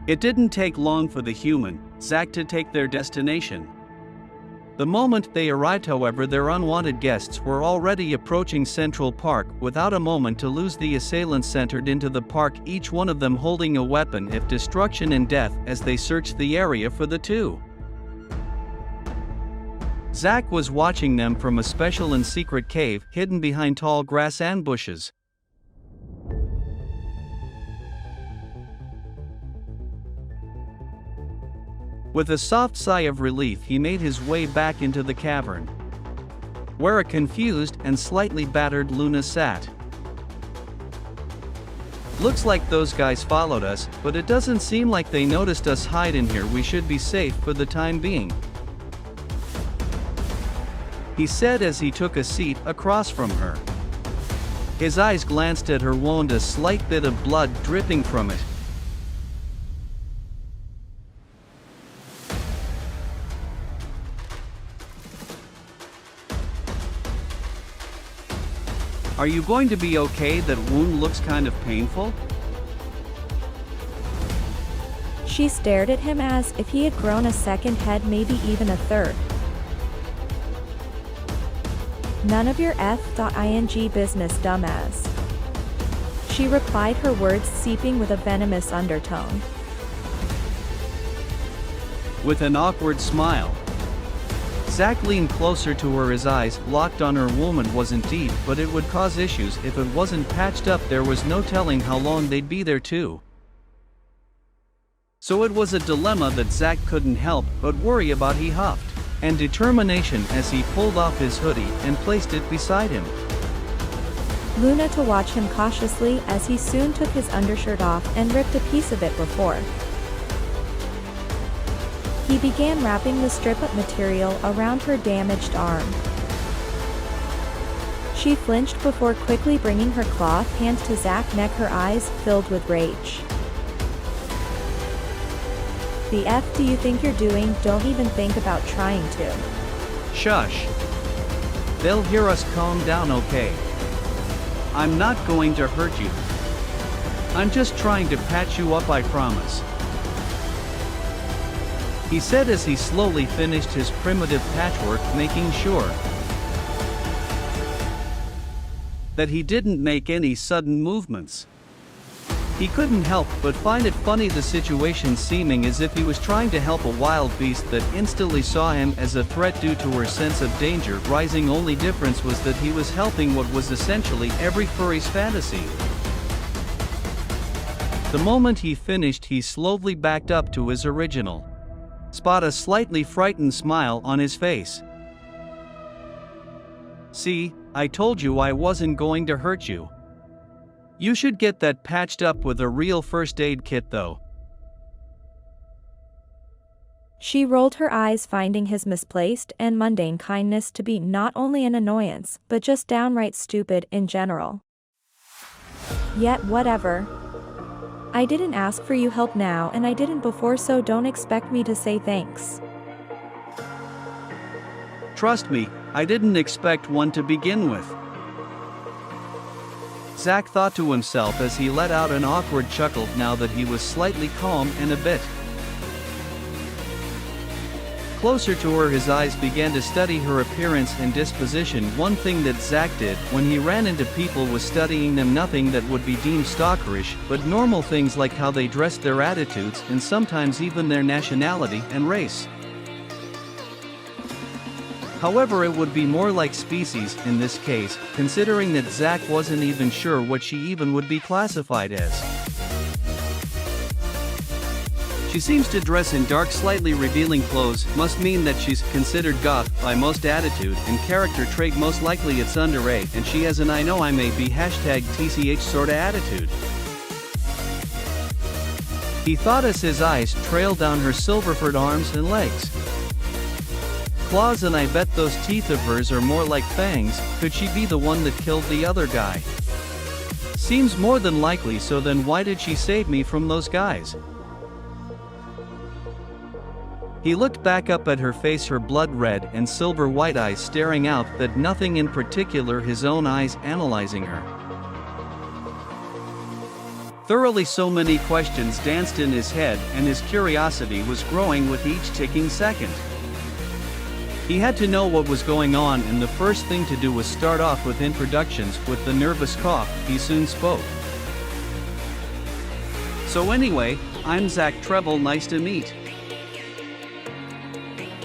It didn't take long for the human, Zach, to take their destination. The moment they arrived, however, their unwanted guests were already approaching Central Park. Without a moment to lose, the assailants entered into the park, each one of them holding a weapon of destruction and death as they searched the area for the two. Zach was watching them from a special and secret cave hidden behind tall grass and bushes. With a soft sigh of relief, he made his way back into the cavern, where a confused and slightly battered Luna sat. "Looks like those guys followed us, but it doesn't seem like they noticed us hide in here. We should be safe for the time being," he said as he took a seat across from her. His eyes glanced at her wound, a slight bit of blood dripping from it. "Are you going to be okay? That wound looks kind of painful." She stared at him as if he had grown a second head, maybe even a third. "None of your ing business, dumbass," she replied, her words seeping with a venomous undertone. With an awkward smile, Zach leaned closer to her, his eyes locked on her. Woman wasn't deep, but it would cause issues if it wasn't patched up. There was no telling how long they'd be there too. So it was a dilemma that Zach couldn't help but worry about. He huffed and determination as he pulled off his hoodie and placed it beside him. Luna to watch him cautiously as he soon took his undershirt off and ripped a piece of it before he began wrapping the strip-up material around her damaged arm. She flinched before quickly bringing her cloth hands to Zach's neck, her eyes filled with rage. "The F do you think you're doing? Don't even think about trying to." "Shush. They'll hear us. Calm down, okay? I'm not going to hurt you. I'm just trying to patch you up, I promise," he said as he slowly finished his primitive patchwork, making sure that he didn't make any sudden movements. He couldn't help but find it funny, the situation seeming as if he was trying to help a wild beast that instantly saw him as a threat due to her sense of danger rising. Only difference was that he was helping what was essentially every furry's fantasy. The moment he finished, he slowly backed up to his original spot, a slightly frightened smile on his face. "See, I told you I wasn't going to hurt you. You should get that patched up with a real first aid kit though." She rolled her eyes, finding his misplaced and mundane kindness to be not only an annoyance, but just downright stupid in general. "Yet whatever. I didn't ask for you help now, and I didn't before, so don't expect me to say thanks." "Trust me, I didn't expect one to begin with," Zach thought to himself as he let out an awkward chuckle now that he was slightly calm and a bit closer to her. His eyes began to study her appearance and disposition. One thing that Zach did when he ran into people was studying them. Nothing that would be deemed stalkerish, but normal things like how they dressed, their attitudes, and sometimes even their nationality and race. However, it would be more like species in this case, considering that Zach wasn't even sure what she even would be classified as. She seems to dress in dark, slightly revealing clothes. Must mean that she's considered goth by most. Attitude and character trait, most likely it's under A, and she has an "I know I may be #TCH sorta attitude," he thought as his eyes trailed down her silver-furred arms and legs. "Claws, and I bet those teeth of hers are more like fangs. Could she be the one that killed the other guy? Seems more than likely. So then why did she save me from those guys?" He looked back up at her face, her blood-red and silver-white eyes staring out at nothing in particular, his own eyes analyzing her. Thoroughly, so many questions danced in his head, and his curiosity was growing with each ticking second. He had to know what was going on, and the first thing to do was start off with introductions. With the nervous cough, he soon spoke. "So anyway, I'm Zach Treble, nice to meet."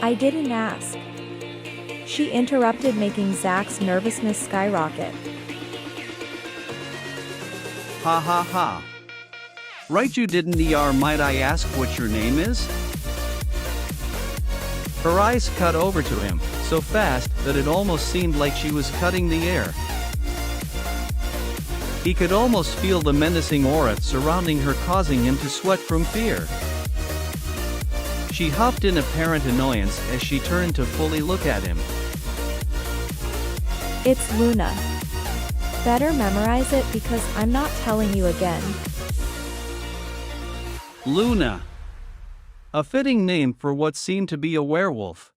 I didn't ask. She interrupted, making Zach's nervousness skyrocket. Ha ha ha. Right, you didn't. Might I ask what your name is? Her eyes cut over to him, so fast that it almost seemed like she was cutting the air. He could almost feel the menacing aura surrounding her, causing him to sweat from fear. She huffed in apparent annoyance as she turned to fully look at him. It's Luna. Better memorize it because I'm not telling you again. Luna. A fitting name for what seemed to be a werewolf.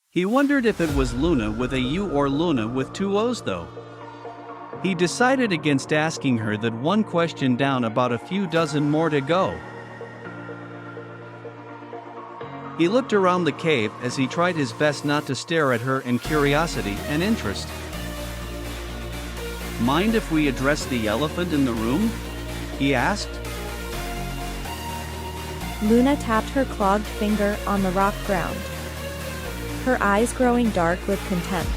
He wondered if it was Luna with a U or Luna with two O's though. He decided against asking her that one question down, about a few dozen more to go. He looked around the cave as he tried his best not to stare at her in curiosity and interest. "Mind if we address the elephant in the room?" he asked. Luna tapped her clogged finger on the rock ground, her eyes growing dark with contempt.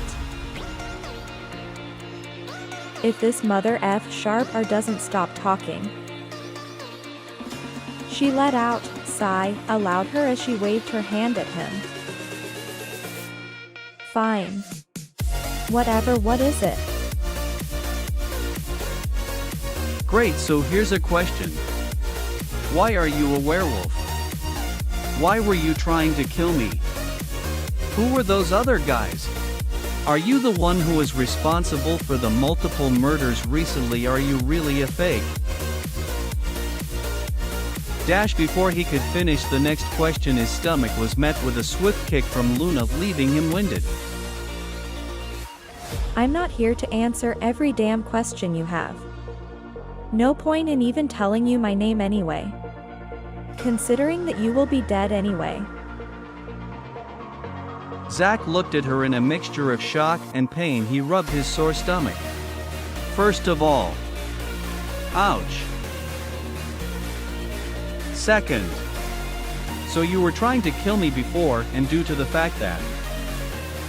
If this mother F sharp or doesn't stop talking. She let out a sigh allowed her as she waved her hand at him. Fine. Whatever, what is it? Great, so here's a question. Why are you a werewolf? Why were you trying to kill me? Who were those other guys? Are you the one who was responsible for the multiple murders recently? Are you really a fake? Before he could finish the next question, his stomach was met with a swift kick from Luna, leaving him winded. I'm not here to answer every damn question you have. No point in even telling you my name anyway. Considering that you will be dead anyway. Zach looked at her in a mixture of shock and pain. He rubbed his sore stomach. First of all, ouch. Second, so you were trying to kill me before, and due to the fact that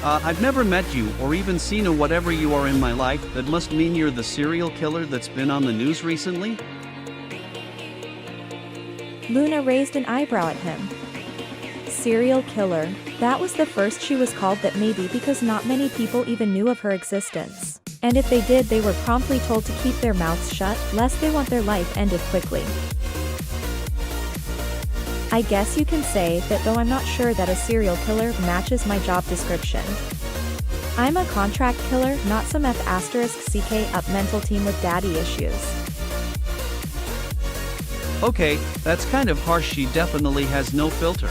I've never met you or even seen a whatever you are in my life, that must mean you're the serial killer that's been on the news recently? Luna raised an eyebrow at him. Serial killer, that was the first she was called that, maybe because not many people even knew of her existence. And if they did, they were promptly told to keep their mouths shut, lest they want their life ended quickly. I guess you can say that, though I'm not sure that a serial killer matches my job description. I'm a contract killer, not some F***CK up mental teen with daddy issues. Okay, that's kind of harsh. She definitely has no filter.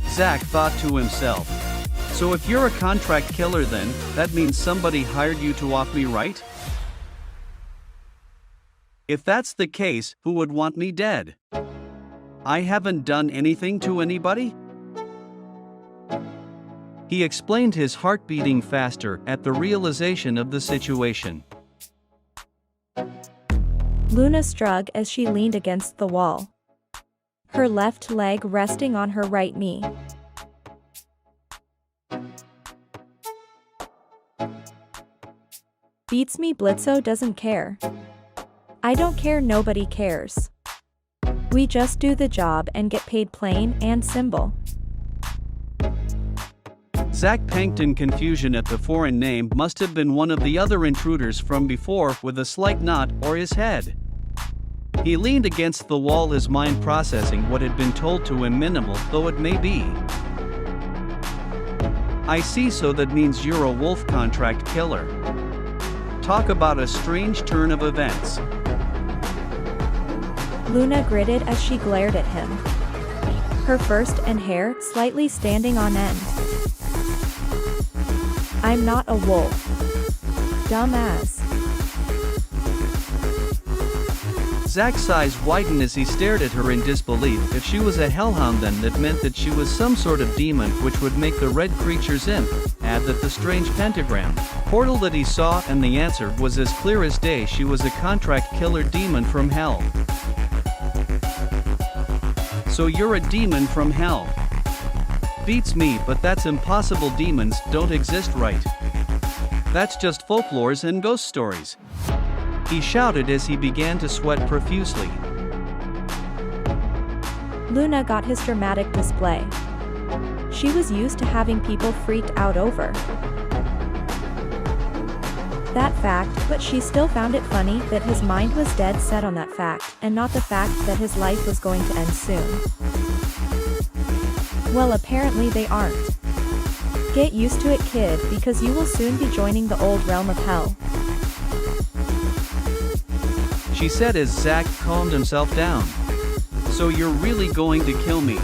Zach thought to himself. So if you're a contract killer, then that means somebody hired you to off me, right? If that's the case, who would want me dead? I haven't done anything to anybody? He explained, his heart beating faster at the realization of the situation. Luna shrugged as she leaned against the wall, her left leg resting on her right knee. Beats me, Blitzo doesn't care. I don't care, nobody cares. We just do the job and get paid, plain and simple. Zach panked in confusion at the foreign name. Must have been one of the other intruders from before, with a slight nod or his head. He leaned against the wall, his mind processing what had been told to him, minimal though it may be. I see, so that means you're a wolf contract killer. Talk about a strange turn of events. Luna gritted as she glared at him, her first and hair slightly standing on end. I'm not a wolf. Dumbass. Zach's eyes widened as he stared at her in disbelief. If she was a hellhound, then that meant that she was some sort of demon, which would make the red creature's imp. Add that the strange pentagram portal that he saw, and the answer was as clear as day. She was a contract killer demon from hell. So you're a demon from hell. Beats me, but that's impossible. Demons don't exist, right? That's just folklores and ghost stories. He shouted as he began to sweat profusely. Luna got his dramatic display. She was used to having people freaked out over that fact, but she still found it funny that his mind was dead set on that fact, and not the fact that his life was going to end soon. Well, apparently they aren't. Get used to it, kid, because you will soon be joining the old realm of hell, she said as Zach calmed himself down. So you're really going to kill me?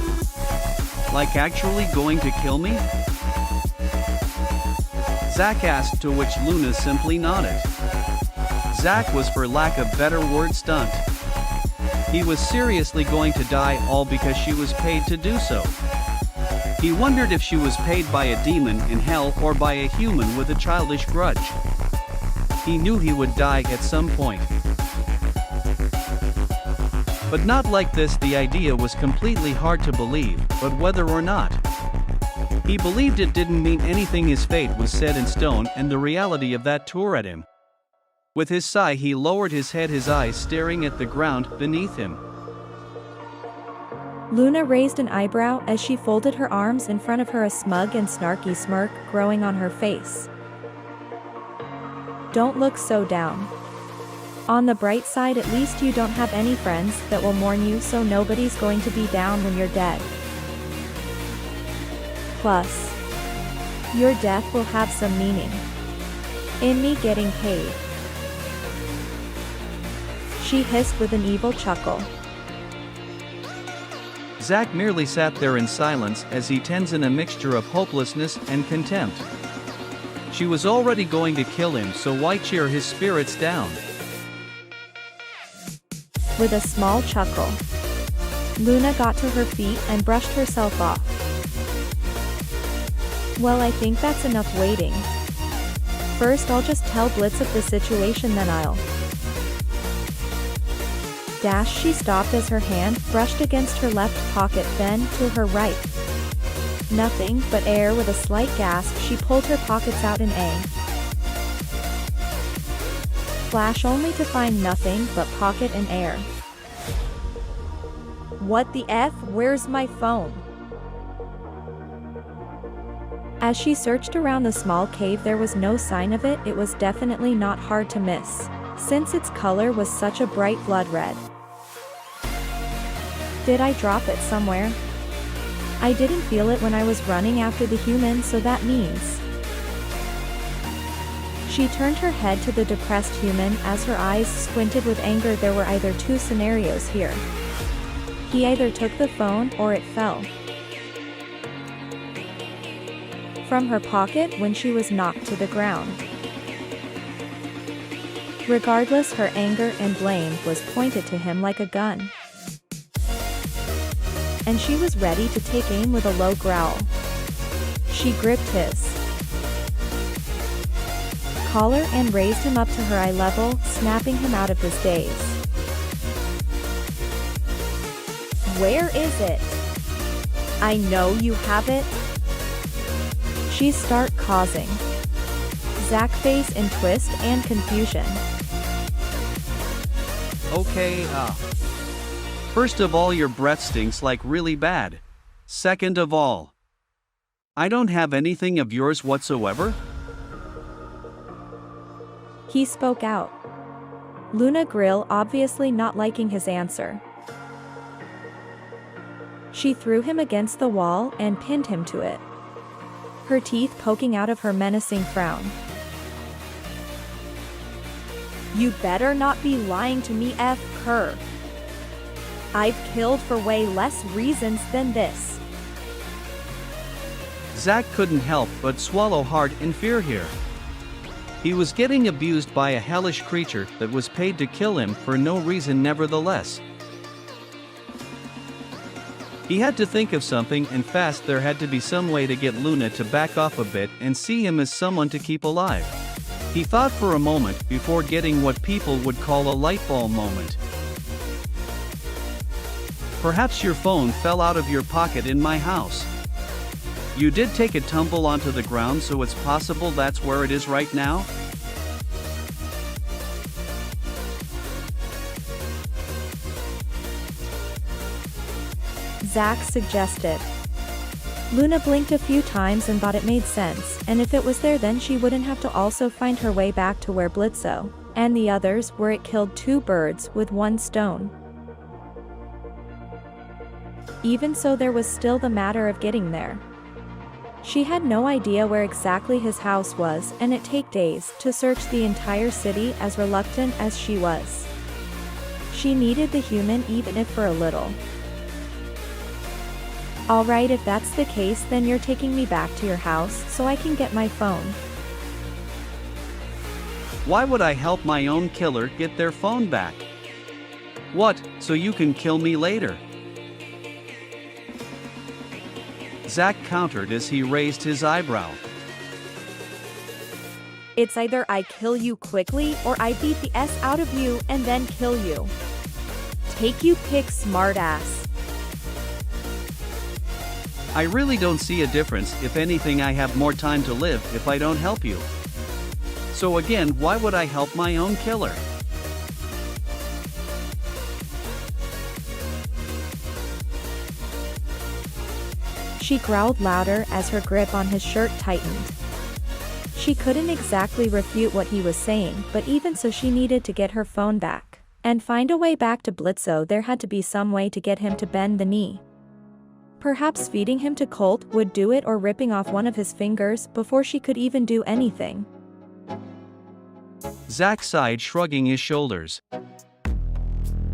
Like actually going to kill me? Zach asked, to which Luna simply nodded. Zach was, for lack of better word, stunned. He was seriously going to die, all because she was paid to do so. He wondered if she was paid by a demon in hell or by a human with a childish grudge. He knew he would die at some point. But not like this. The idea was completely hard to believe, but whether or not he believed it didn't mean anything. His fate was set in stone, and the reality of that tore at him. With his sigh, he lowered his head, his eyes staring at the ground beneath him. Luna raised an eyebrow as she folded her arms in front of her, a smug and snarky smirk growing on her face. Don't look so down. On the bright side, at least you don't have any friends that will mourn you, so nobody's going to be down when you're dead. Plus, your death will have some meaning in me getting paid. She hissed with an evil chuckle. Zach merely sat there in silence as he tensed in a mixture of hopelessness and contempt. She was already going to kill him, so why cheer his spirits down? With a small chuckle, Luna got to her feet and brushed herself off. Well, I think that's enough waiting. First I'll just tell Blitz of the situation, then I'll dash. She stopped as her hand brushed against her left pocket, then to her right. Nothing but air. With a slight gasp, she pulled her pockets out in a flash, only to find nothing but pocket and air. What the F? Where's my phone? As she searched around the small cave, there was no sign of it. It was definitely not hard to miss, since its color was such a bright blood red. Did I drop it somewhere? I didn't feel it when I was running after the human, so that means... She turned her head to the depressed human as her eyes squinted with anger. There were either two scenarios here. He either took the phone or it fell from her pocket when she was knocked to the ground. Regardless, her anger and blame was pointed to him like a gun, and she was ready to take aim. With a low growl, she gripped his collar and raised him up to her eye level, snapping him out of his daze. Where is it? I know you have it. She started causing Zach's face in twist and confusion. Okay, first of all, your breath stinks like really bad. Second of all, I don't have anything of yours whatsoever. He spoke out. Luna grilled, obviously not liking his answer. She threw him against the wall and pinned him to it, her teeth poking out of her menacing frown. You better not be lying to me, F. Kerr. I've killed for way less reasons than this. Zach couldn't help but swallow hard in fear here. He was getting abused by a hellish creature that was paid to kill him for no reason nevertheless. He had to think of something, and fast. There had to be some way to get Luna to back off a bit and see him as someone to keep alive. He thought for a moment before getting what people would call a lightbulb moment. Perhaps your phone fell out of your pocket in my house. You did take a tumble onto the ground, so it's possible that's where it is right now? Zach suggested. Luna blinked a few times and thought it made sense, and if it was there then she wouldn't have to also find her way back to where Blitzo and the others were. It killed two birds with one stone. Even so, there was still the matter of getting there. She had no idea where exactly his house was, and it'd take days to search the entire city, as reluctant as she was. She needed the human, even if for a little. Alright, if that's the case, then you're taking me back to your house so I can get my phone. Why would I help my own killer get their phone back? What, so you can kill me later? Zach countered as he raised his eyebrow. It's either I kill you quickly or I beat the S out of you and then kill you. Take you pick, smartass. I really don't see a difference. If anything, I have more time to live if I don't help you. So again, why would I help my own killer? She growled louder as her grip on his shirt tightened. She couldn't exactly refute what he was saying, but even so she needed to get her phone back and find a way back to Blitzo. There had to be some way to get him to bend the knee. Perhaps feeding him to Colt would do it, or ripping off one of his fingers before she could even do anything. Zach sighed, shrugging his shoulders.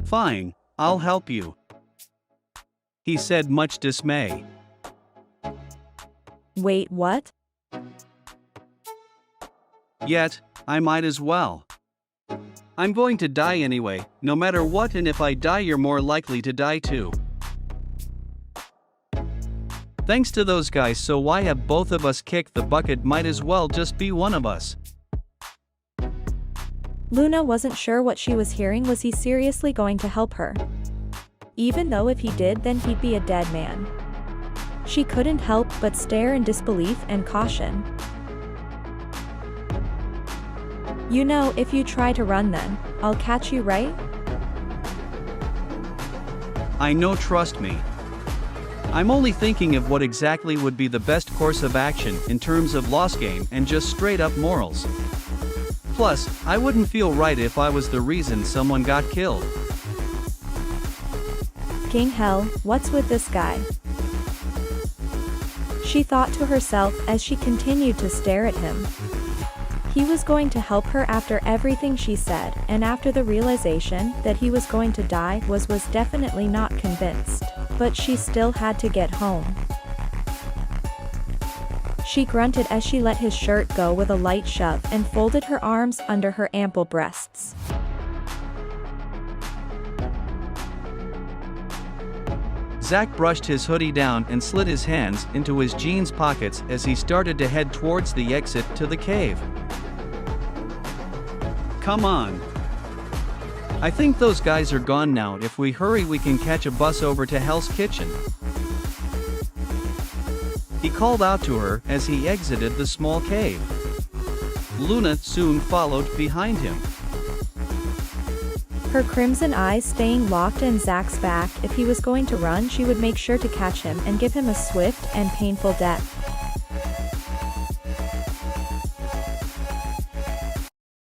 Fine, I'll help you, he said, much dismay. Wait, what? Yet, I might as well. I'm going to die anyway, no matter what, and if I die you're more likely to die too. Thanks to those guys, so why have both of us kicked the bucket? Might as well just be one of us. Luna wasn't sure what she was hearing. Was he seriously going to help her? Even though if he did, then he'd be a dead man. She couldn't help but stare in disbelief and caution. You know, if you try to run then, I'll catch you, right? I know, trust me. I'm only thinking of what exactly would be the best course of action in terms of loss game and just straight up morals. Plus, I wouldn't feel right if I was the reason someone got killed. King hell, what's with this guy? She thought to herself as she continued to stare at him. He was going to help her after everything she said, and after the realization that he was going to die was definitely not convinced. But she still had to get home. She grunted as she let his shirt go with a light shove and folded her arms under her ample breasts. Zach brushed his hoodie down and slid his hands into his jeans pockets as he started to head towards the exit to the cave. Come on. I think those guys are gone now. If we hurry we can catch a bus over to Hell's Kitchen. He called out to her as he exited the small cave. Luna soon followed behind him, her crimson eyes staying locked in Zach's back. If he was going to run, she would make sure to catch him and give him a swift and painful death.